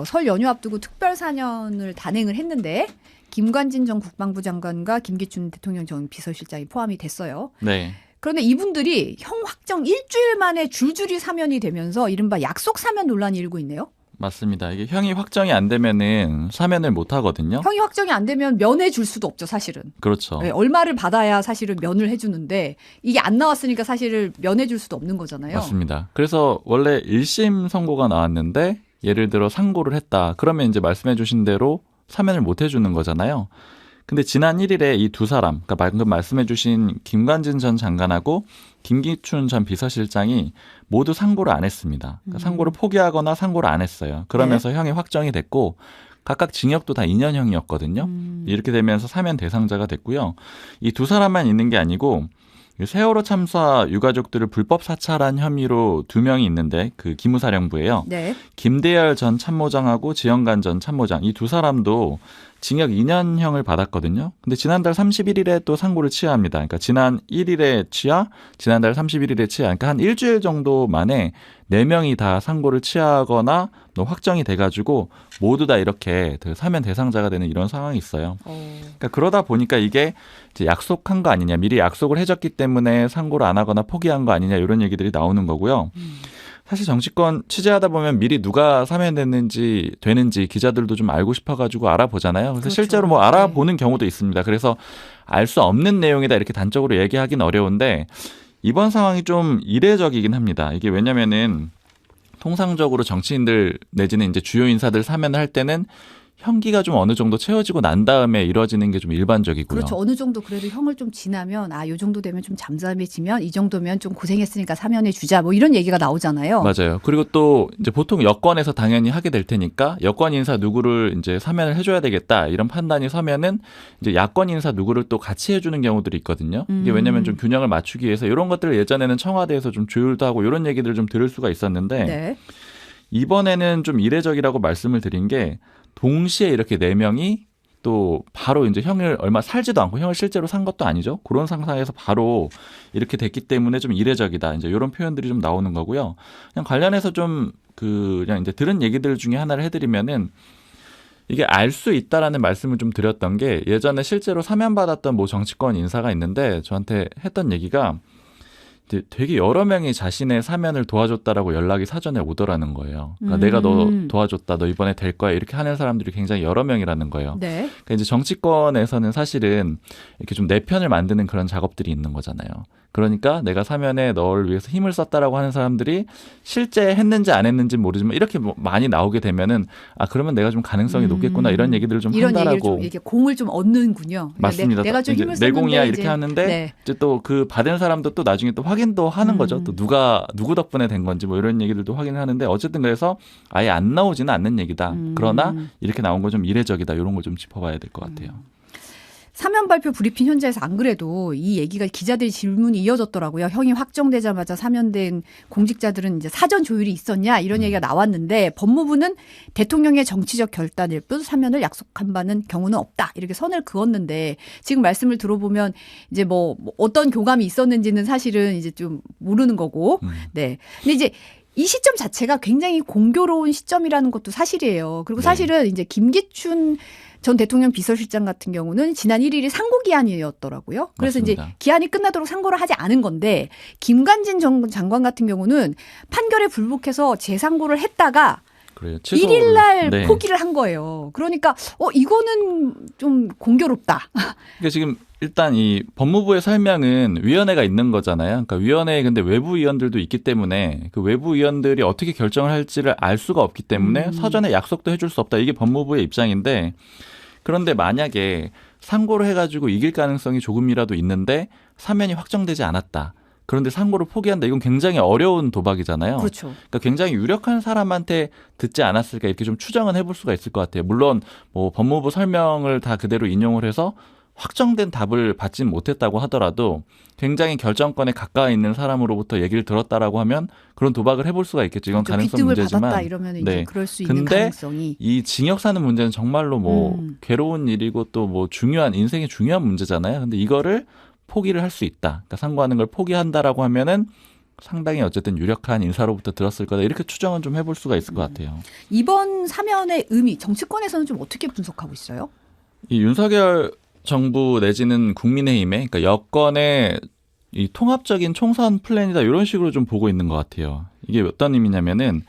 설 연휴 앞두고 특별 사면을 단행을 했는데 김관진 전 국방부 장관과 김기춘 대통령 전 비서실장이 포함이 됐어요. 네. 그런데 이분들이 형 확정 일주일 만에 줄줄이 사면이 되면서 이른바 약속 사면 논란이 일고 있네요. 맞습니다. 이게 형이 확정이 안 되면은 사면을 못 하거든요. 형이 확정이 안 되면 면해 줄 수도 없죠, 사실은. 그렇죠. 네, 얼마를 받아야 사실은 면을 해주는데 이게 안 나왔으니까 사실을 면해 줄 수도 없는 거잖아요. 맞습니다. 그래서 원래 1심 선고가 나왔는데 예를 들어 상고를 했다. 그러면 이제 말씀해 주신 대로 사면을 못 해주는 거잖아요. 근데 지난 1일에 이 두 사람, 그러니까 방금 말씀해 주신 김관진 전 장관하고 김기춘 전 비서실장이 모두 상고를 안 했습니다. 그러니까 상고를 포기하거나 상고를 안 했어요. 그러면서 형이 확정이 됐고 각각 징역도 다 2년형이었거든요. 이렇게 되면서 사면 대상자가 됐고요. 이 두 사람만 있는 게 아니고 세월호 참사 유가족들을 불법 사찰한 혐의로 2명이 있는데 그 기무사령부예요. 네. 김대열 전 참모장하고 지영관 전 참모장 이 두 사람도 징역 2년형을 받았거든요. 근데 지난달 31일에 또 상고를 취하합니다. 그러니까 지난 1일에 취하, 지난달 31일에 취하. 그러니까 한 일주일 정도 만에 4명이 다 상고를 취하거나 확정이 돼가지고 모두 다 이렇게 사면 대상자가 되는 이런 상황이 있어요. 그러니까 그러다 보니까 이게 이제 약속한 거 아니냐, 미리 약속을 해줬기 때문에 상고를 안 하거나 포기한 거 아니냐 이런 얘기들이 나오는 거고요. 사실 정치권 취재하다 보면 미리 누가 사면됐는지 되는지 기자들도 좀 알고 싶어가지고 알아보잖아요. 그래서 그렇죠. 실제로 뭐 알아보는 경우도 있습니다. 그래서 알 수 없는 내용이다 이렇게 단적으로 얘기하기는 어려운데 이번 상황이 좀 이례적이긴 합니다. 이게 왜냐면은 통상적으로 정치인들 내지는 이제 주요 인사들 사면을 할 때는 형기가 좀 어느 정도 채워지고 난 다음에 이루어지는 게 좀 일반적이고요. 그렇죠. 어느 정도 그래도 형을 좀 지나면 요 정도 되면 좀 잠잠해지면 이 정도면 좀 고생했으니까 사면해 주자 뭐 이런 얘기가 나오잖아요. 맞아요. 그리고 또 이제 보통 여권에서 당연히 하게 될 테니까 여권 인사 누구를 이제 사면을 해줘야 되겠다 이런 판단이 서면은 이제 야권 인사 누구를 또 같이 해주는 경우들이 있거든요. 이게 왜냐하면 좀 균형을 맞추기 위해서 이런 것들을 예전에는 청와대에서 좀 조율도 하고 이런 얘기들을 좀 들을 수가 있었는데 네. 이번에는 좀 이례적이라고 말씀을 드린 게 동시에 이렇게 4명이 또 바로 이제 형을 얼마 살지도 않고 형을 실제로 산 것도 아니죠. 그런 상황에서 바로 이렇게 됐기 때문에 좀 이례적이다. 이제 이런 표현들이 좀 나오는 거고요. 그냥 관련해서 좀 그냥 이제 들은 얘기들 중에 하나를 해드리면은 이게 알 수 있다라는 말씀을 좀 드렸던 게 예전에 실제로 사면받았던 뭐 정치권 인사가 있는데 저한테 했던 얘기가 되게 여러 명이 자신의 사면을 도와줬다라고 연락이 사전에 오더라는 거예요. 그러니까 내가 너 도와줬다, 너 이번에 될 거야 이렇게 하는 사람들이 굉장히 여러 명이라는 거예요. 네. 그러니까 이제 정치권에서는 사실은 이렇게 좀 내 편을 만드는 그런 작업들이 있는 거잖아요. 그러니까 내가 사면에 너를 위해서 힘을 썼다라고 하는 사람들이 실제 했는지 안 했는지 모르지만 이렇게 뭐 많이 나오게 되면은 그러면 내가 좀 가능성이 높겠구나 이런 얘기들을 좀 이런 한다라고. 얘기를 좀 이렇게 공을 좀 얻는군요. 맞습니다. 내가 좀 힘을 썼는데 내공이야 이렇게 하는데 네. 이제 또 그 받은 사람도 또 나중에 또 확인도 하는 거죠. 또 누구 덕분에 된 건지 뭐 이런 얘기들도 확인을 하는데 어쨌든 그래서 아예 안 나오지는 않는 얘기다. 그러나 이렇게 나온 건 좀 이례적이다. 이런 걸 좀 짚어봐야 될 것 같아요. 사면 발표 브리핑 현장에서 안 그래도 이 얘기가 기자들이 질문이 이어졌더라고요. 형이 확정되자마자 사면된 공직자들은 이제 사전 조율이 있었냐 이런 얘기가 나왔는데 법무부는 대통령의 정치적 결단일 뿐 사면을 약속한 바는 경우는 없다 이렇게 선을 그었는데 지금 말씀을 들어보면 이제 뭐 어떤 교감이 있었는지는 사실은 이제 좀 모르는 거고. 네. 근데 이제 이 시점 자체가 굉장히 공교로운 시점이라는 것도 사실이에요. 그리고 사실은 이제 김기춘 전 대통령 비서실장 같은 경우는 지난 1일이 상고 기한이었더라고요. 그래서 맞습니다. 이제 기한이 끝나도록 상고를 하지 않은 건데 김관진 전 장관 같은 경우는 판결에 불복해서 재상고를 했다가 그래요. 1일 날 네. 포기를 한 거예요. 그러니까 이거는 좀 공교롭다. 그러니까 지금 일단 이 법무부의 설명은 위원회가 있는 거잖아요. 그러니까 위원회에 근데 외부 위원들도 있기 때문에 그 외부 위원들이 어떻게 결정을 할지를 알 수가 없기 때문에 사전에 약속도 해줄 수 없다. 이게 법무부의 입장인데 그런데 만약에 상고를 해가지고 이길 가능성이 조금이라도 있는데 사면이 확정되지 않았다. 그런데 상고를 포기한다. 이건 굉장히 어려운 도박이잖아요. 그렇죠. 그러니까 굉장히 유력한 사람한테 듣지 않았을까 이렇게 좀 추정은 해볼 수가 있을 것 같아요. 물론 뭐 법무부 설명을 다 그대로 인용을 해서 확정된 답을 받진 못했다고 하더라도 굉장히 결정권에 가까이 있는 사람으로부터 얘기를 들었다라고 하면 그런 도박을 해볼 수가 있겠죠. 이건 가능성 빚등을 문제지만. 받았다 이러면 이제 네. 그럴 수 있는 근데 가능성이. 이 징역 사는 문제는 정말로 뭐 괴로운 일이고 또 뭐 중요한 인생의 중요한 문제잖아요. 근데 이거를 포기를 할 수 있다. 그러니까 상고하는 걸 포기한다라고 하면은 상당히 어쨌든 유력한 인사로부터 들었을 거다. 이렇게 추정은 좀 해볼 수가 있을 것 같아요. 이번 사면의 의미, 정치권에서는 좀 어떻게 분석하고 있어요? 이 윤석열 정부 내지는 국민의힘의 그러니까 여권의 이 통합적인 총선 플랜이다 이런 식으로 좀 보고 있는 것 같아요. 이게 어떤 의미냐면은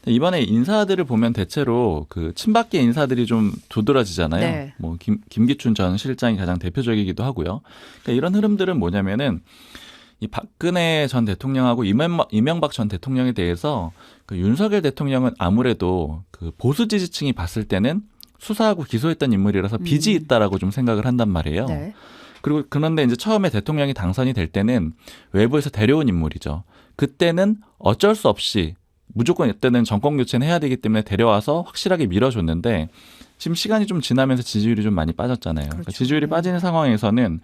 이번에 인사들을 보면 대체로 그 친박계 인사들이 좀 두드러지잖아요. 네. 뭐 김기춘 전 실장이 가장 대표적이기도 하고요. 그러니까 이런 흐름들은 뭐냐면은 이 박근혜 전 대통령하고 이명박 전 대통령에 대해서 그 윤석열 대통령은 아무래도 그 보수 지지층이 봤을 때는 수사하고 기소했던 인물이라서 빚이 있다라고 좀 생각을 한단 말이에요. 네. 그리고 그런데 이제 처음에 대통령이 당선이 될 때는 외부에서 데려온 인물이죠. 그때는 어쩔 수 없이 무조건 이때는 정권 교체는 해야 되기 때문에 데려와서 확실하게 밀어줬는데 지금 시간이 좀 지나면서 지지율이 좀 많이 빠졌잖아요. 그렇죠. 그러니까 지지율이 빠지는 상황에서는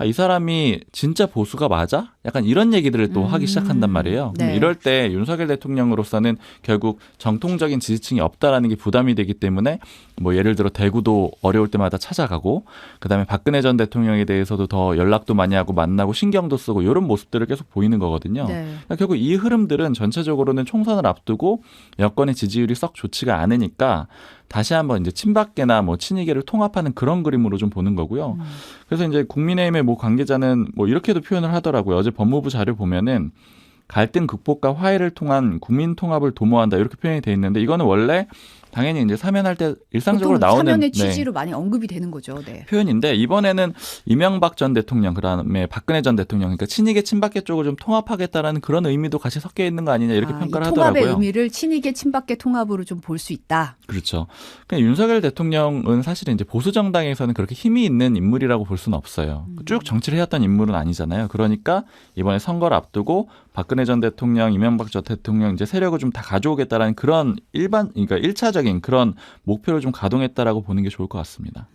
이 사람이 진짜 보수가 맞아? 약간 이런 얘기들을 또 하기 시작한단 말이에요. 네. 이럴 때 윤석열 대통령으로서는 결국 정통적인 지지층이 없다라는 게 부담이 되기 때문에 뭐 예를 들어 대구도 어려울 때마다 찾아가고 그다음에 박근혜 전 대통령에 대해서도 더 연락도 많이 하고 만나고 신경도 쓰고 이런 모습들을 계속 보이는 거거든요. 네. 그러니까 결국 이 흐름들은 전체적으로는 총선을 앞두고 여권의 지지율이 썩 좋지가 않으니까 다시 한번 이제 친박계나 뭐 친이계를 통합하는 그런 그림으로 좀 보는 거고요. 그래서 이제 국민의힘의 뭐 관계자는 뭐 이렇게도 표현을 하더라고요. 어제 법무부 자료 보면은 갈등 극복과 화해를 통한 국민 통합을 도모한다 이렇게 표현이 돼 있는데 이거는 원래 당연히 이제 사면할 때 일상적으로 보통 나오는 사면의 취지로 많이 언급이 되는 거죠. 네. 표현인데 이번에는 이명박 전 대통령 그다음에 박근혜 전 대통령 그러니까 친이계 친박계 쪽을 좀 통합하겠다라는 그런 의미도 같이 섞여 있는 거 아니냐 이렇게 평가를 이 하더라고요. 통합의 의미를 친이계 친박계 통합으로 좀 볼 수 있다. 그렇죠. 그러니까 윤석열 대통령은 사실은 이제 보수 정당에서는 그렇게 힘이 있는 인물이라고 볼 수는 없어요. 쭉 정치를 해왔던 인물은 아니잖아요. 그러니까 이번에 선거를 앞두고 박근혜 전 대통령, 이명박 전 대통령 이제 세력을 좀 다 가져오겠다라는 그런 그러니까 1차적인 그런 목표를 좀 가동했다라고 보는 게 좋을 것 같습니다.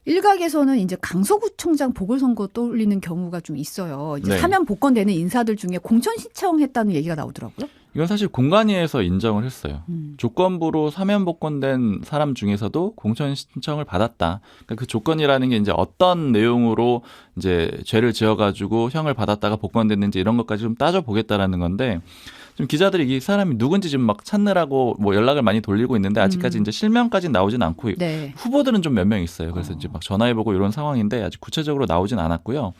일각에서는 이제 강서구청장 보궐선거 떠올리는 경우가 좀 있어요. 이제 네. 사면 복권되는 인사들 중에 공천 신청했다는 얘기가 나오더라고요. 이건 사실 공관위에서 인정을 했어요. 조건부로 사면 복권된 사람 중에서도 공천 신청을 받았다. 그러니까 그 조건이라는 게 이제 어떤 내용으로 이제 죄를 지어가지고 형을 받았다가 복권됐는지 이런 것까지 좀 따져보겠다라는 건데 좀 기자들이 이 사람이 누군지 지금 막 찾느라고 뭐 연락을 많이 돌리고 있는데 아직까지 이제 실명까지는 나오진 않고 네. 후보들은 좀 몇 명 있어요. 그래서 이제 막 전화해보고 이런 상황인데 아직 구체적으로 나오진 않았고요.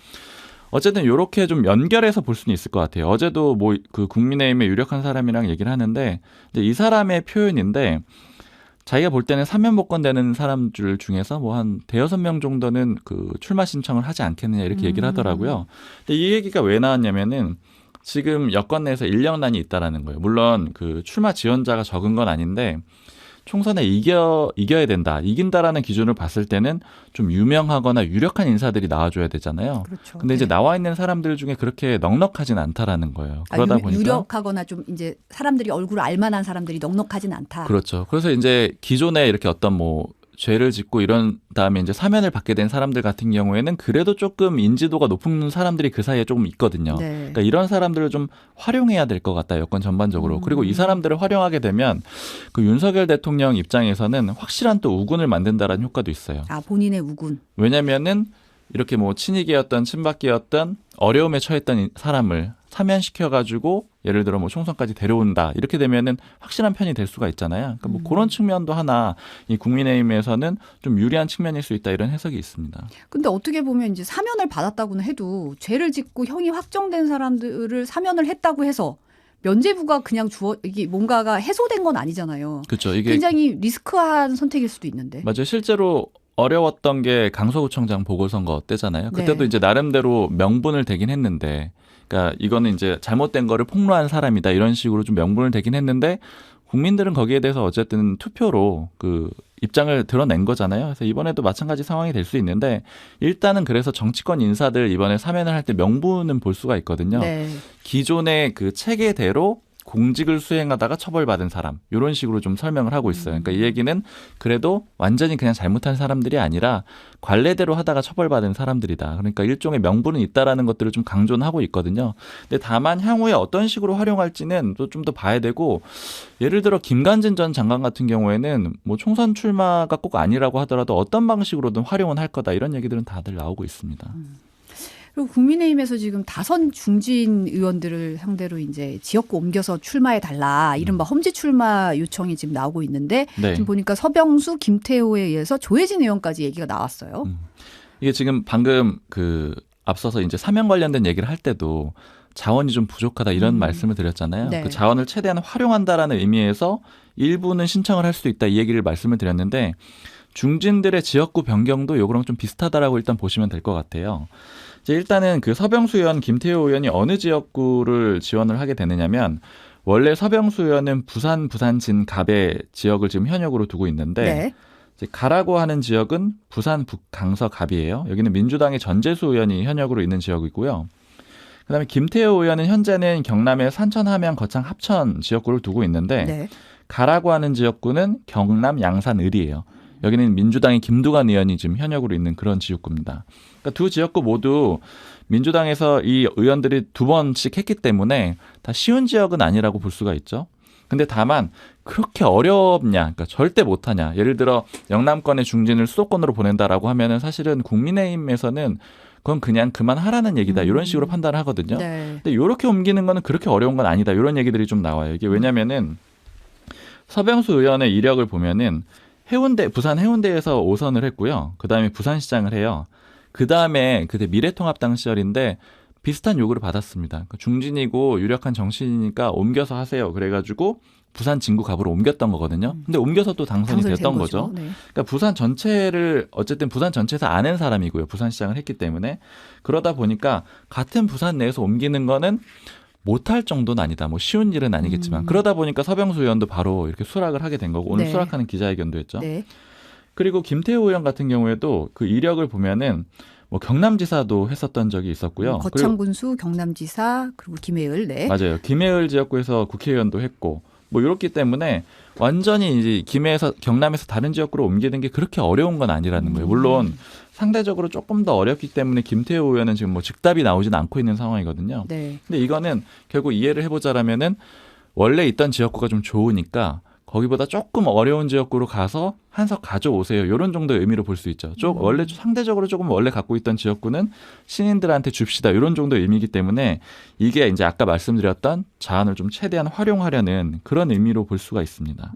어쨌든 이렇게 좀 연결해서 볼 수는 있을 것 같아요. 어제도 뭐 그 국민의힘의 유력한 사람이랑 얘기를 하는데 이제 이 사람의 표현인데 자기가 볼 때는 사면 복권되는 사람들 중에서 뭐 한 대여섯 명 정도는 그 출마 신청을 하지 않겠느냐 이렇게 얘기를 하더라고요. 근데 이 얘기가 왜 나왔냐면은 지금 여권 내에서 인력난이 있다라는 거예요. 물론 그 출마 지원자가 적은 건 아닌데 총선에 이겨야 된다. 이긴다라는 기준을 봤을 때는 좀 유명하거나 유력한 인사들이 나와줘야 되잖아요. 그렇죠. 근데 이제 네. 나와 있는 사람들 중에 그렇게 넉넉하진 않다라는 거예요. 그러다 보니까 유력하거나 좀 이제 사람들이 얼굴을 알만한 사람들이 넉넉하진 않다. 그렇죠. 그래서 이제 기존에 이렇게 어떤 뭐 죄를 짓고 이런 다음에 이제 사면을 받게 된 사람들 같은 경우에는 그래도 조금 인지도가 높은 사람들이 그 사이에 조금 있거든요. 네. 그러니까 이런 사람들을 좀 활용해야 될 것 같다. 여권 전반적으로. 그리고 이 사람들을 활용하게 되면 그 윤석열 대통령 입장에서는 확실한 또 우군을 만든다라는 효과도 있어요. 본인의 우군. 왜냐면은 이렇게 뭐 친이계였던 친박계였던 어려움에 처했던 사람을 사면시켜가지고 예를 들어 뭐 총선까지 데려온다 이렇게 되면은 확실한 편이 될 수가 있잖아요. 그러니까 뭐 그런 측면도 하나 이 국민의힘에서는 좀 유리한 측면일 수 있다 이런 해석이 있습니다. 근데 어떻게 보면 이제 사면을 받았다고는 해도 죄를 짓고 형이 확정된 사람들을 사면을 했다고 해서 면죄부가 그냥 이게 뭔가가 해소된 건 아니잖아요. 그렇죠. 이게 굉장히 리스크한 선택일 수도 있는데. 맞아요. 실제로 어려웠던 게 강서구청장 보궐선거 때잖아요. 그때도 네. 이제 나름대로 명분을 대긴 했는데, 그러니까 이거는 이제 잘못된 거를 폭로한 사람이다 이런 식으로 좀 명분을 대긴 했는데 국민들은 거기에 대해서 어쨌든 투표로 그 입장을 드러낸 거잖아요. 그래서 이번에도 마찬가지 상황이 될 수 있는데 일단은 그래서 정치권 인사들 이번에 사면을 할 때 명분은 볼 수가 있거든요. 네. 기존의 그 체계대로 공직을 수행하다가 처벌받은 사람 이런 식으로 좀 설명을 하고 있어요. 그러니까 이 얘기는 그래도 완전히 그냥 잘못한 사람들이 아니라 관례대로 하다가 처벌받은 사람들이다. 그러니까 일종의 명분은 있다라는 것들을 좀 강조는 하고 있거든요. 근데 다만 향후에 어떤 식으로 활용할지는 또 좀 더 봐야 되고 예를 들어 김관진 전 장관 같은 경우에는 뭐 총선 출마가 꼭 아니라고 하더라도 어떤 방식으로든 활용은 할 거다 이런 얘기들은 다들 나오고 있습니다. 그리고 국민의힘에서 지금 다선 중진 의원들을 상대로 이제 지역구 옮겨서 출마해 달라 이른바 험지 출마 요청이 지금 나오고 있는데 네. 지금 보니까 서병수, 김태호에 의해서 조혜진 의원까지 얘기가 나왔어요. 이게 지금 방금 앞서서 이제 사면 관련된 얘기를 할 때도 자원이 좀 부족하다 이런 말씀을 드렸잖아요. 네. 그 자원을 최대한 활용한다라는 의미에서 일부는 신청을 할 수도 있다 이 얘기를 말씀을 드렸는데 중진들의 지역구 변경도 요거랑 좀 비슷하다라고 일단 보시면 될 것 같아요. 이제 일단은 그 서병수 의원, 김태호 의원이 어느 지역구를 지원을 하게 되느냐면 원래 서병수 의원은 부산 진갑의 지역을 지금 현역으로 두고 있는데 네. 이제 가라고 하는 지역은 부산 북강서갑이에요. 여기는 민주당의 전재수 의원이 현역으로 있는 지역이고요. 그다음에 김태호 의원은 현재는 경남의 산천, 함양, 거창, 합천 지역구를 두고 있는데 네. 가라고 하는 지역구는 경남 양산, 을이에요. 여기는 민주당의 김두관 의원이 지금 현역으로 있는 그런 지역구입니다. 그러니까 두 지역구 모두 민주당에서 이 의원들이 2번씩 했기 때문에 다 쉬운 지역은 아니라고 볼 수가 있죠. 근데 다만 그렇게 어렵냐, 그러니까 절대 못하냐. 예를 들어 영남권의 중진을 수도권으로 보낸다라고 하면은 사실은 국민의힘에서는 그건 그냥 그만하라는 얘기다 이런 식으로 판단을 하거든요. 네. 근데 이렇게 옮기는 거는 그렇게 어려운 건 아니다 이런 얘기들이 좀 나와요. 이게 왜냐면은 서병수 의원의 이력을 보면은 부산 해운대에서 5선을 했고요. 그 다음에 부산시장을 해요. 그 다음에 그때 미래통합당 시절인데 비슷한 요구를 받았습니다. 그러니까 중진이고 유력한 정치인이니까 옮겨서 하세요. 그래가지고 부산 진구갑으로 옮겼던 거거든요. 근데 옮겨서 또 당선이 됐던 거죠. 네. 그러니까 부산 전체에서 아는 사람이고요. 부산시장을 했기 때문에 그러다 보니까 같은 부산 내에서 옮기는 거는 못할 정도는 아니다. 뭐 쉬운 일은 아니겠지만 그러다 보니까 서병수 의원도 바로 이렇게 수락을 하게 된 거고 오늘 네. 수락하는 기자회견도 했죠. 네. 그리고 김태호 의원 같은 경우에도 그 이력을 보면은 뭐 경남지사도 했었던 적이 있었고요. 거창군수, 경남지사 그리고 김해을. 네. 맞아요. 김해을 지역구에서 국회의원도 했고 뭐 이렇기 때문에 완전히 이제 경남에서 다른 지역구로 옮기는 게 그렇게 어려운 건 아니라는 거예요. 물론 상대적으로 조금 더 어렵기 때문에 김태호 의원은 지금 뭐 즉답이 나오지는 않고 있는 상황이거든요. 네. 근데 이거는 결국 이해를 해보자라면은 원래 있던 지역구가 좀 좋으니까 거기보다 조금 어려운 지역구로 가서 한석 가져오세요. 이런 정도의 의미로 볼 수 있죠. 원래 상대적으로 조금 원래 갖고 있던 지역구는 신인들한테 줍시다. 이런 정도의 의미이기 때문에 이게 이제 아까 말씀드렸던 자원을 좀 최대한 활용하려는 그런 의미로 볼 수가 있습니다.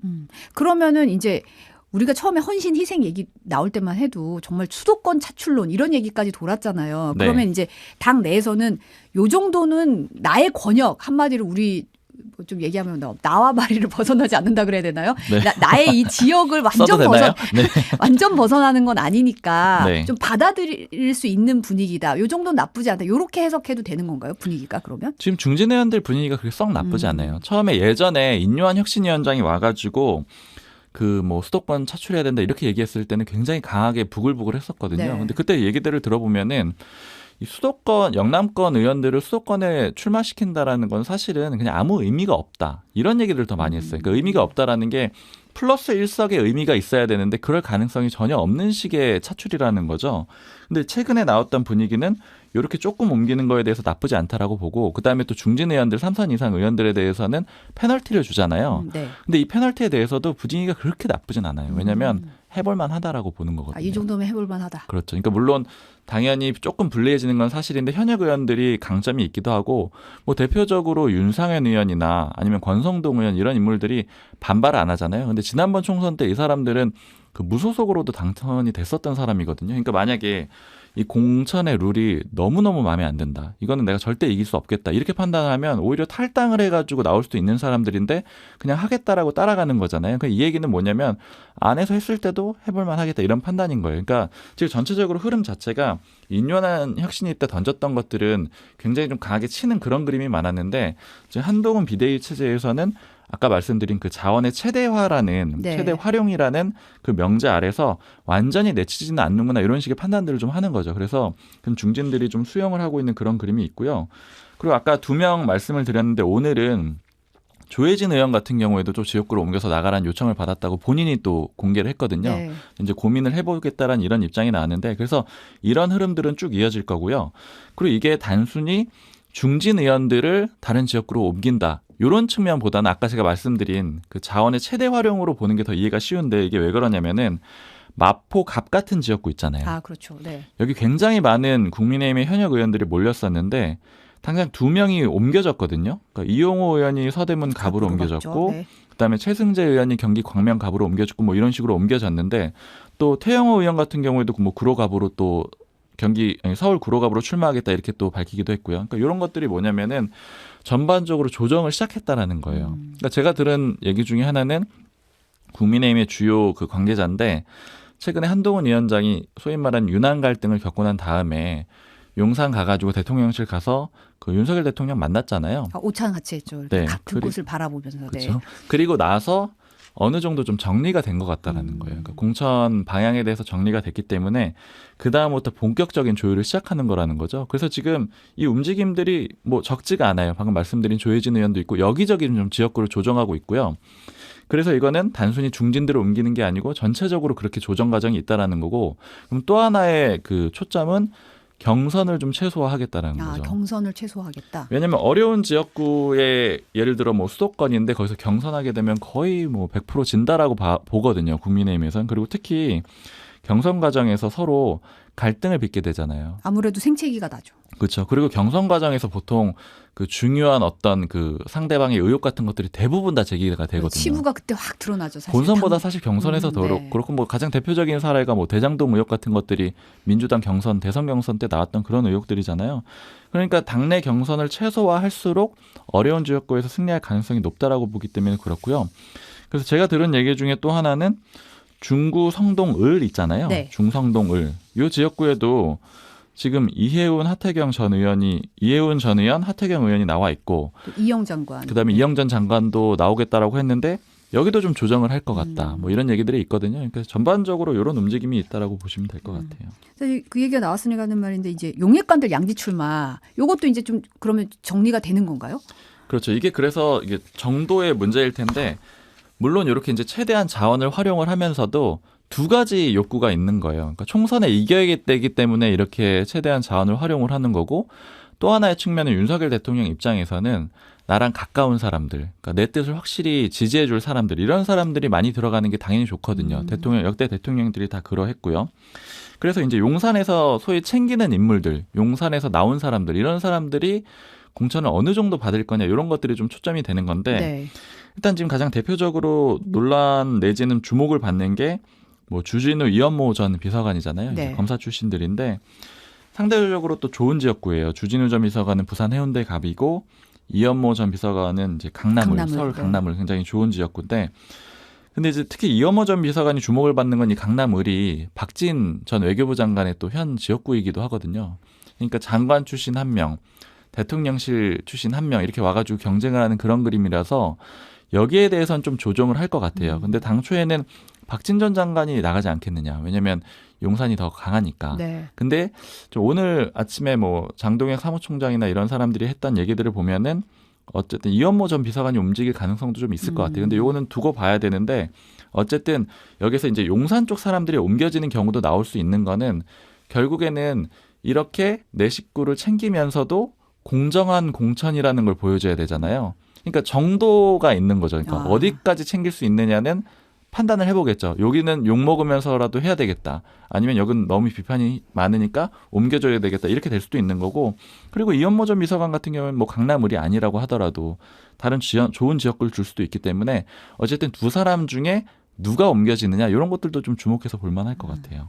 그러면은 이제 우리가 처음에 헌신 희생 얘기 나올 때만 해도 정말 수도권 차출론 이런 얘기까지 돌았잖아요. 네. 그러면 이제 당 내에서는 요 정도는 나의 권역 한마디로 우리 좀 얘기하면 나와 마리를 벗어나지 않는다 그래야 되나요? 네. 나의 이 지역을 써도 되나요? 네. 완전 벗어나는 건 아니니까 네. 좀 받아들일 수 있는 분위기다. 요 정도는 나쁘지 않다. 요렇게 해석해도 되는 건가요? 분위기가 그러면? 지금 중진 의원들 분위기가 그렇게 썩 나쁘지 않아요. 처음에 예전에 인요한 혁신위원장이 와가지고 그 뭐 수도권 차출해야 된다 이렇게 얘기했을 때는 굉장히 강하게 부글부글 했었거든요. 네. 근데 그때 얘기들을 들어보면은 이 영남권 의원들을 수도권에 출마시킨다라는 건 사실은 그냥 아무 의미가 없다. 이런 얘기를 더 많이 했어요. 그러니까 의미가 없다라는 게 플러스 1석의 의미가 있어야 되는데 그럴 가능성이 전혀 없는 식의 차출이라는 거죠. 근데 최근에 나왔던 분위기는 이렇게 조금 옮기는 거에 대해서 나쁘지 않다라고 보고 그다음에 또 중진 의원들 3선 이상 의원들에 대해서는 페널티를 주잖아요. 네. 근데 이 페널티에 대해서도 분위기가 그렇게 나쁘진 않아요. 왜냐하면 해볼만 하다라고 보는 거거든요. 이 정도면 해볼만 하다. 그렇죠. 그러니까 물론 당연히 조금 불리해지는 건 사실인데 현역 의원들이 강점이 있기도 하고 뭐 대표적으로 윤상현 의원이나 아니면 권성동 의원 이런 인물들이 반발을 안 하잖아요. 근데 지난번 총선 때 이 사람들은 그 무소속으로도 당선이 됐었던 사람이거든요. 그러니까 만약에 이 공천의 룰이 너무너무 마음에 안 든다. 이거는 내가 절대 이길 수 없겠다. 이렇게 판단을 하면 오히려 탈당을 해가지고 나올 수도 있는 사람들인데 그냥 하겠다라고 따라가는 거잖아요. 그러니까 이 얘기는 뭐냐면 안에서 했을 때도 해볼만 하겠다. 이런 판단인 거예요. 그러니까 지금 전체적으로 흐름 자체가 인연한 혁신이 때 던졌던 것들은 굉장히 좀 강하게 치는 그런 그림이 많았는데 지금 한동훈 비대위 체제에서는 아까 말씀드린 그 자원의 최대화라는 네. 최대 활용이라는 그 명제 아래서 완전히 내치지는 않는구나 이런 식의 판단들을 좀 하는 거죠. 그래서 중진들이 좀 수용을 하고 있는 그런 그림이 있고요. 그리고 아까 2명 말씀을 드렸는데 오늘은 조혜진 의원 같은 경우에도 좀 지역구로 옮겨서 나가라는 요청을 받았다고 본인이 또 공개를 했거든요. 네. 이제 고민을 해보겠다라는 이런 입장이 나왔는데 그래서 이런 흐름들은 쭉 이어질 거고요. 그리고 이게 단순히 중진 의원들을 다른 지역구로 옮긴다. 이런 측면보다는 아까 제가 말씀드린 그 자원의 최대 활용으로 보는 게 더 이해가 쉬운데 이게 왜 그러냐면은 마포 갑 같은 지역구 있잖아요. 아, 그렇죠. 네. 여기 굉장히 많은 국민의힘의 현역 의원들이 몰렸었는데 당장 2명이 옮겨졌거든요. 그러니까 이용호 의원이 서대문 갑으로 옮겨졌고 네. 그다음에 최승재 의원이 경기 광명 갑으로 옮겨졌고 뭐 이런 식으로 옮겨졌는데 또 태영호 의원 같은 경우에도 뭐 구로 갑으로 또 서울 구로 갑으로 출마하겠다 이렇게 또 밝히기도 했고요. 그러니까 이런 것들이 뭐냐면은 전반적으로 조정을 시작했다라는 거예요. 그러니까 제가 들은 얘기 중에 하나는 국민의힘의 주요 그 관계자인데 최근에 한동훈 위원장이 소위 말하는 유난 갈등을 겪고 난 다음에 용산 가가지고 대통령실 가서 그 윤석열 대통령 만났잖아요. 아, 오찬 같이 했죠. 이렇게 네, 같은 곳을 바라보면서. 그렇죠. 네. 그리고 나서 어느 정도 좀 정리가 된 것 같다라는 거예요. 그러니까 공천 방향에 대해서 정리가 됐기 때문에 그 다음부터 본격적인 조율을 시작하는 거라는 거죠. 그래서 지금 이 움직임들이 뭐 적지가 않아요. 방금 말씀드린 조혜진 의원도 있고 여기저기 좀 지역구를 조정하고 있고요. 그래서 이거는 단순히 중진들을 옮기는 게 아니고 전체적으로 그렇게 조정 과정이 있다라는 거고, 그럼 또 하나의 그 초점은 경선을 좀 최소화하겠다라는 아, 거죠. 경선을 최소화하겠다. 왜냐하면 어려운 지역구에 예를 들어 뭐 수도권인데 거기서 경선하게 되면 거의 뭐 100% 진다라고 보거든요. 국민의힘에서는. 그리고 특히 경선 과정에서 서로 갈등을 빚게 되잖아요. 아무래도 생채기가 나죠. 그렇죠. 그리고 경선 과정에서 보통 그 중요한 어떤 그 상대방의 의혹 같은 것들이 대부분 다 제기가 되거든요. 치부가 그때 확 드러나죠. 사실. 본선보다 사실 경선에서 더 네. 그렇고 뭐 가장 대표적인 사례가 뭐 대장동 의혹 같은 것들이 민주당 경선 대선 경선 때 나왔던 그런 의혹들이잖아요. 그러니까 당내 경선을 최소화할수록 어려운 지역구에서 승리할 가능성이 높다라고 보기 때문에 그렇고요. 그래서 제가 들은 얘기 중에 또 하나는 중구 성동을 있잖아요. 네. 중성동을 이 지역구에도 지금 이해운 전 의원, 하태경 의원이 나와 있고 또 이영 장관. 그다음에 이영 전 장관도 나오겠다라고 했는데 여기도 좀 조정을 할 것 같다. 뭐 이런 얘기들이 있거든요. 그러니까 전반적으로 이런 움직임이 있다라고 보시면 될 것 같아요. 사실 그 얘기가 나왔으니까 하는 말인데 이제 용액관들 양지 출마 요것도 이제 좀 그러면 정리가 되는 건가요? 그렇죠. 이게 그래서 이게 정도의 문제일 텐데 물론 이렇게 이제 최대한 자원을 활용을 하면서도 두 가지 욕구가 있는 거예요. 그러니까 총선에 이겨야 되기 때문에 이렇게 최대한 자원을 활용을 하는 거고 또 하나의 측면은 윤석열 대통령 입장에서는 나랑 가까운 사람들, 그러니까 내 뜻을 확실히 지지해 줄 사람들, 이런 사람들이 많이 들어가는 게 당연히 좋거든요. 역대 대통령들이 다 그러했고요. 그래서 이제 용산에서 소위 챙기는 인물들, 용산에서 나온 사람들, 이런 사람들이 공천을 어느 정도 받을 거냐, 이런 것들이 좀 초점이 되는 건데 네. 일단 지금 가장 대표적으로 논란 내지는 주목을 받는 게 뭐 주진우, 이현모 전 비서관이잖아요. 네. 이제 검사 출신들인데 상대적으로 또 좋은 지역구예요. 주진우 전 비서관은 부산 해운대 갑이고 이현모 전 비서관은 이제 강남을 서울 강남을 굉장히 좋은 지역구인데 근데 이제 특히 이현모 전 비서관이 주목을 받는 건 이 강남을이 박진 전 외교부 장관의 또 현 지역구이기도 하거든요. 그러니까 장관 출신 1명, 대통령실 출신 1명 이렇게 와가지고 경쟁을 하는 그런 그림이라서 여기에 대해서는 좀 조정을 할 것 같아요. 근데 당초에는 박진 전 장관이 나가지 않겠느냐. 왜냐하면 용산이 더 강하니까. 네. 근데 좀 오늘 아침에 뭐 장동혁 사무총장이나 이런 사람들이 했던 얘기들을 보면은 어쨌든 이현모 전 비서관이 움직일 가능성도 좀 있을 것 같아요. 근데 요거는 두고 봐야 되는데 어쨌든 여기서 이제 용산 쪽 사람들이 옮겨지는 경우도 나올 수 있는 거는 결국에는 이렇게 내 식구를 챙기면서도 공정한 공천이라는 걸 보여줘야 되잖아요. 그러니까 정도가 있는 거죠. 그러니까 어디까지 챙길 수 있느냐는 판단을 해보겠죠. 여기는 욕먹으면서라도 해야 되겠다. 아니면 여기는 너무 비판이 많으니까 옮겨줘야 되겠다. 이렇게 될 수도 있는 거고. 그리고 이현모 전 비서관 같은 경우는 뭐 강남을이 아니라고 하더라도 다른 좋은 지역구를 줄 수도 있기 때문에 어쨌든 두 사람 중에 누가 옮겨지느냐 이런 것들도 좀 주목해서 볼 만할 것 같아요.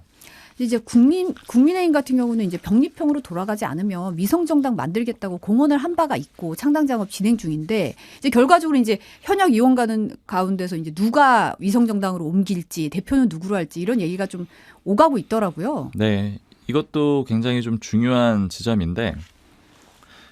이제 국민의힘 같은 경우는 이제 병립형으로 돌아가지 않으면 위성정당 만들겠다고 공언을 한 바가 있고 창당 작업 진행 중인데 이제 결과적으로 이제 현역 의원 가운데서 이제 누가 위성정당으로 옮길지 대표는 누구로 할지 이런 얘기가 좀 오가고 있더라고요. 네, 이것도 굉장히 좀 중요한 지점인데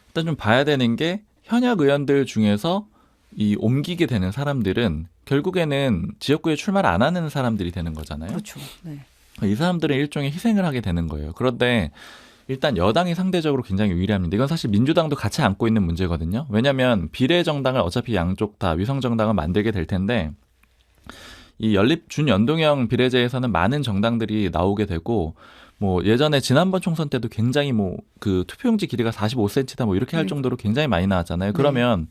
일단 좀 봐야 되는 게 현역 의원들 중에서 이 옮기게 되는 사람들은 결국에는 지역구에 출마를 안 하는 사람들이 되는 거잖아요. 그렇죠. 네. 이 사람들은 일종의 희생을 하게 되는 거예요. 그런데 일단 여당이 상대적으로 굉장히 유리합니다. 이건 사실 민주당도 같이 안고 있는 문제거든요. 왜냐하면 비례정당을 어차피 양쪽 다 위성정당을 만들게 될 텐데 이 준연동형 비례제에서는 많은 정당들이 나오게 되고 뭐 예전에 지난번 총선 때도 굉장히 뭐 그 투표용지 길이가 45cm다 뭐 이렇게 할 정도로 굉장히 많이 나왔잖아요. 그러면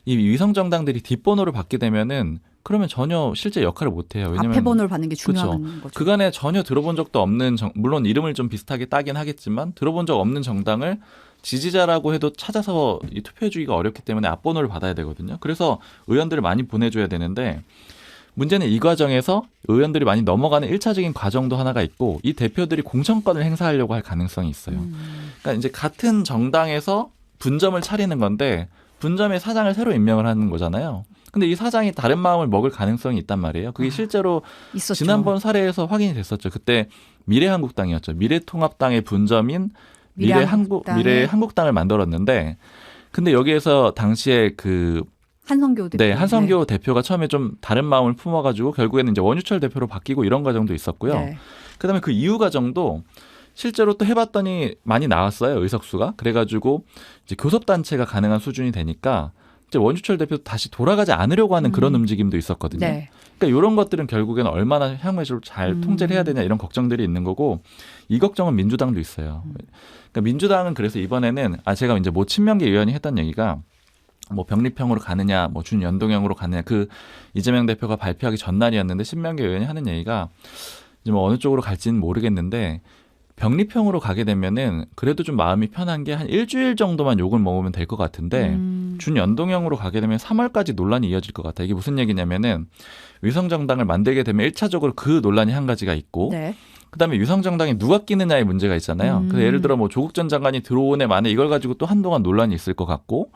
이 위성 정당들이 뒷번호를 받게 되면은 그러면 전혀 실제 역할을 못 해요. 왜냐면 앞에 번호를 받는 게 중요한 그쵸. 거죠. 그간에 전혀 들어본 적도 없는 물론 이름을 좀 비슷하게 따긴 하겠지만 들어본 적 없는 정당을 지지자라고 해도 찾아서 이 투표해주기가 어렵기 때문에 앞번호를 받아야 되거든요. 그래서 의원들을 많이 보내줘야 되는데 문제는 이 과정에서 의원들이 많이 넘어가는 1차적인 과정도 하나가 있고 이 대표들이 공천권을 행사하려고 할 가능성이 있어요. 그러니까 이제 같은 정당에서 분점을 차리는 건데 분점의 사장을 새로 임명을 하는 거잖아요. 근데 이 사장이 다른 마음을 먹을 가능성이 있단 말이에요. 그게 실제로 있었죠. 지난번 사례에서 확인이 됐었죠. 그때 미래한국당이었죠. 미래통합당의 분점인 미래한국당을 만들었는데 근데 여기에서 당시에 그 한성교 대표. 네, 한성교 대표가 처음에 좀 다른 마음을 품어가지고 결국에는 이제 원유철 대표로 바뀌고 이런 과정도 있었고요. 네. 그다음에 그 이후 과정도 실제로 또 해봤더니 많이 나왔어요. 의석수가. 그래가지고 이제 교섭단체가 가능한 수준이 되니까 이제 원유철 대표 다시 돌아가지 않으려고 하는 그런 움직임도 있었거든요. 네. 그러니까 이런 것들은 결국에는 얼마나 향후에 잘 통제를 해야 되냐 이런 걱정들이 있는 거고 이 걱정은 민주당도 있어요. 그러니까 민주당은 그래서 이번에는 제가 이제 모 친명계 의원이 했던 얘기가 뭐 병립형으로 가느냐, 뭐 준연동형으로 가느냐 그 이재명 대표가 발표하기 전날이었는데 친명계 의원이 하는 얘기가 이제 뭐 어느 쪽으로 갈지는 모르겠는데 병립형으로 가게 되면은 그래도 좀 마음이 편한 게 한 일주일 정도만 욕을 먹으면 될 것 같은데 준연동형으로 가게 되면 3월까지 논란이 이어질 것 같아요. 이게 무슨 얘기냐면은 위성정당을 만들게 되면 1차적으로 그 논란이 한 가지가 있고 네. 그다음에 위성정당에 누가 끼느냐의 문제가 있잖아요. 그래서 예를 들어 뭐 조국 전 장관이 들어오네 마네 이걸 가지고 또 한동안 논란이 있을 것 같고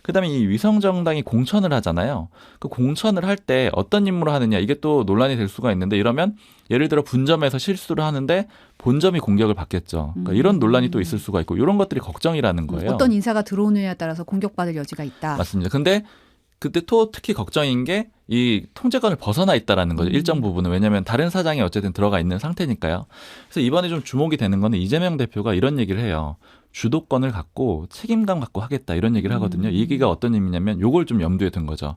그다음에 이 위성정당이 공천을 하잖아요. 그 공천을 할 때 어떤 임무를 하느냐 이게 또 논란이 될 수가 있는데 이러면 예를 들어 분점에서 실수를 하는데 본점이 공격을 받겠죠. 그러니까 이런 논란이 또 있을 수가 있고 이런 것들이 걱정이라는 거예요. 어떤 인사가 들어오느냐에 따라서 공격받을 여지가 있다. 맞습니다. 근데 그때 또 특히 걱정인 게 이 통제권을 벗어나 있다라는 거죠. 일정 부분은. 왜냐하면 다른 사장이 어쨌든 들어가 있는 상태니까요. 그래서 이번에 좀 주목이 되는 거는 이재명 대표가 이런 얘기를 해요. 주도권을 갖고 책임감 갖고 하겠다 이런 얘기를 하거든요. 이 얘기가 어떤 의미냐면 요걸 좀 염두에 둔 거죠.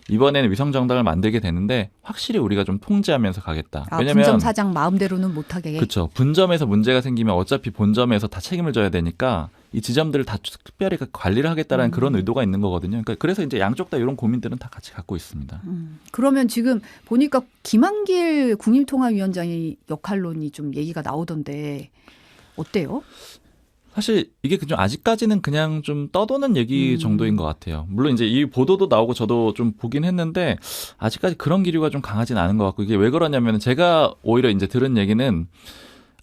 이번에는 위성정당을 만들게 되는데 확실히 우리가 좀 통제하면서 가겠다. 왜냐면 분점 사장 마음대로는 못하게. 그렇죠. 분점에서 문제가 생기면 어차피 본점에서 다 책임을 져야 되니까 이 지점들을 다 특별히 관리를 하겠다라는 그런 의도가 있는 거거든요. 그러니까 그래서 이제 양쪽 다 이런 고민들은 다 같이 갖고 있습니다. 그러면 지금 보니까 김한길 국립통합위원장의 역할론이 좀 얘기가 나오던데 어때요? 사실 이게 좀 아직까지는 그냥 좀 떠도는 얘기 정도인 것 같아요. 물론 이제 이 보도도 나오고 저도 좀 보긴 했는데 아직까지 그런 기류가 좀 강하진 않은 것 같고 이게 왜 그러냐면 제가 오히려 이제 들은 얘기는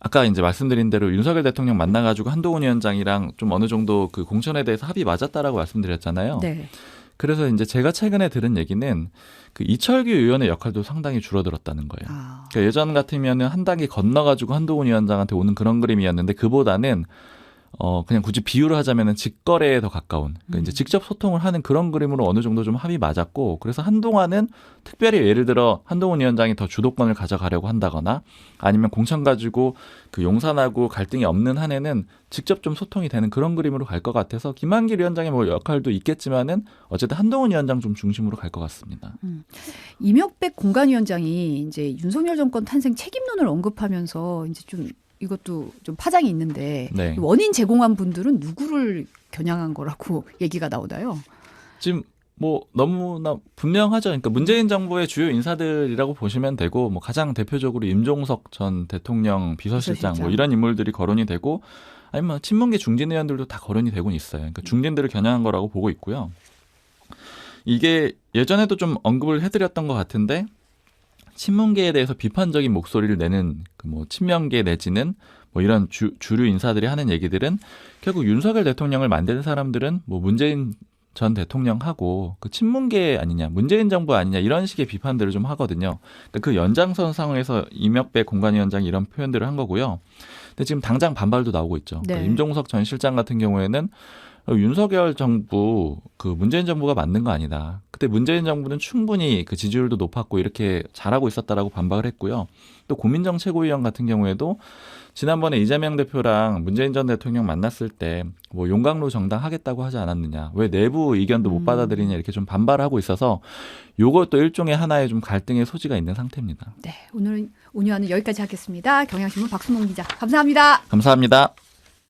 아까 이제 말씀드린 대로 윤석열 대통령 만나가지고 한동훈 위원장이랑 좀 어느 정도 그 공천에 대해서 합의 맞았다라고 말씀드렸잖아요. 네. 그래서 이제 제가 최근에 들은 얘기는 그 이철규 의원의 역할도 상당히 줄어들었다는 거예요. 그러니까 예전 같으면은 한 단계 건너가지고 한동훈 위원장한테 오는 그런 그림이었는데 그보다는 그냥 굳이 비유를 하자면은 직거래에 더 가까운, 그러니까 이제 직접 소통을 하는 그런 그림으로 어느 정도 좀 합의 맞았고, 그래서 한동안은 특별히 예를 들어 한동훈 위원장이 더 주도권을 가져가려고 한다거나 아니면 공천 가지고 그 용산하고 갈등이 없는 한에는 직접 좀 소통이 되는 그런 그림으로 갈 것 같아서 김한길 위원장의 뭐 역할도 있겠지만은 어쨌든 한동훈 위원장 좀 중심으로 갈 것 같습니다. 이명백 공관위원장이 이제 윤석열 정권 탄생 책임론을 언급하면서 이제 좀 이것도 좀 파장이 있는데 네. 원인 제공한 분들은 누구를 겨냥한 거라고 얘기가 나오나요? 지금 뭐 너무나 분명하죠. 그러니까 문재인 정부의 주요 인사들이라고 보시면 되고 뭐 가장 대표적으로 임종석 전 대통령 비서실장 뭐 이런 인물들이 거론이 되고 아니면 친문계 중진 의원들도 다 거론이 되곤 있어요. 그러니까 중진들을 겨냥한 거라고 보고 있고요. 이게 예전에도 좀 언급을 해드렸던 것 같은데 친문계에 대해서 비판적인 목소리를 내는 그 뭐 친명계 내지는 뭐 이런 주류 인사들이 하는 얘기들은 결국 윤석열 대통령을 만드는 사람들은 뭐 문재인 전 대통령하고 그 친문계 아니냐, 문재인 정부 아니냐 이런 식의 비판들을 좀 하거든요. 그러니까 그 연장선 상황에서 이명백 공관위원장이 이런 표현들을 한 거고요. 근데 지금 당장 반발도 나오고 있죠. 네. 그러니까 임종석 전 실장 같은 경우에는 윤석열 정부, 그 문재인 정부가 만든 거 아니다. 그때 문재인 정부는 충분히 그 지지율도 높았고 이렇게 잘하고 있었다라고 반박을 했고요. 또 고민정 최고위원 같은 경우에도 지난번에 이재명 대표랑 문재인 전 대통령 만났을 때 뭐 용광로 정당 하겠다고 하지 않았느냐. 왜 내부 의견도 못 받아들이냐 이렇게 좀 반발하고 있어서 요것도 일종의 하나의 좀 갈등의 소지가 있는 상태입니다. 네, 오늘은 온유하는 여기까지 하겠습니다. 경향신문 박수몽 기자 감사합니다. 감사합니다.